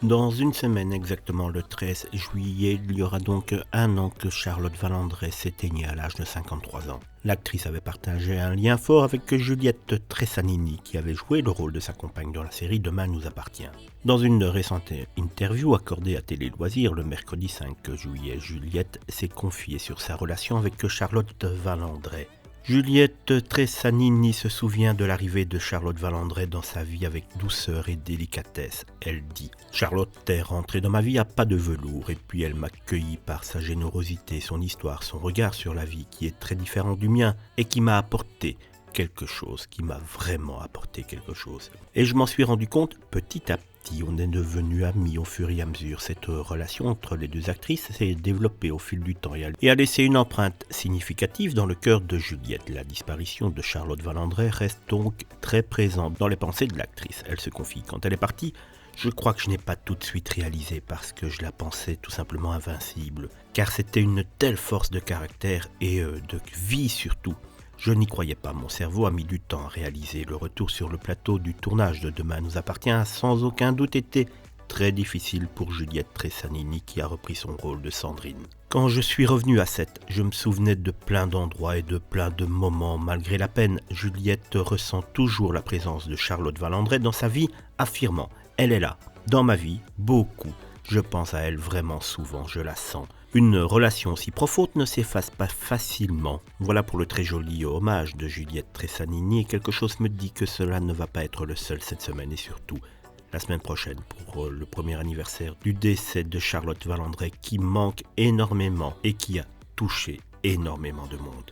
Dans une semaine exactement, le 13 juillet, il y aura donc un an que Charlotte Valandré s'éteignait à l'âge de 53 ans. L'actrice avait partagé un lien fort avec Juliette Tressanini, qui avait joué le rôle de sa compagne dans la série Demain nous appartient. Dans une récente interview accordée à Télé Loisirs le mercredi 5 juillet, Juliette s'est confiée sur sa relation avec Charlotte Valandré. Juliette Tressanini se souvient de l'arrivée de Charlotte Valandré dans sa vie avec douceur et délicatesse. Elle dit « Charlotte est rentrée dans ma vie à pas de velours et puis elle m'a accueilli par sa générosité, son histoire, son regard sur la vie qui est très différent du mien et qui m'a apporté quelque chose, qui m'a vraiment apporté quelque chose. Et je m'en suis rendu compte petit à petit. On est devenus amis au fur et à mesure. Cette relation entre les deux actrices s'est développée au fil du temps et a laissé une empreinte significative dans le cœur de Juliette. La disparition de Charlotte Valandré reste donc très présente dans les pensées de l'actrice. Elle se confie. Quand elle est partie, je crois que je n'ai pas tout de suite réalisé parce que je la pensais tout simplement invincible. Car c'était une telle force de caractère et de vie surtout. Je n'y croyais pas, mon cerveau a mis du temps à réaliser. Le retour sur le plateau du tournage de Demain nous appartient a sans aucun doute été très difficile pour Juliette Tressanini qui a repris son rôle de Sandrine. Quand je suis revenu à 7, je me souvenais de plein d'endroits et de plein de moments. Malgré la peine, Juliette ressent toujours la présence de Charlotte Valandré dans sa vie, affirmant « Elle est là, dans ma vie, beaucoup. Je pense à elle vraiment souvent, je la sens. » Une relation aussi profonde ne s'efface pas facilement. Voilà pour le très joli hommage de Juliette Tressanini et quelque chose me dit que cela ne va pas être le seul cette semaine et surtout la semaine prochaine pour le premier anniversaire du décès de Charlotte Valandré qui manque énormément et qui a touché énormément de monde.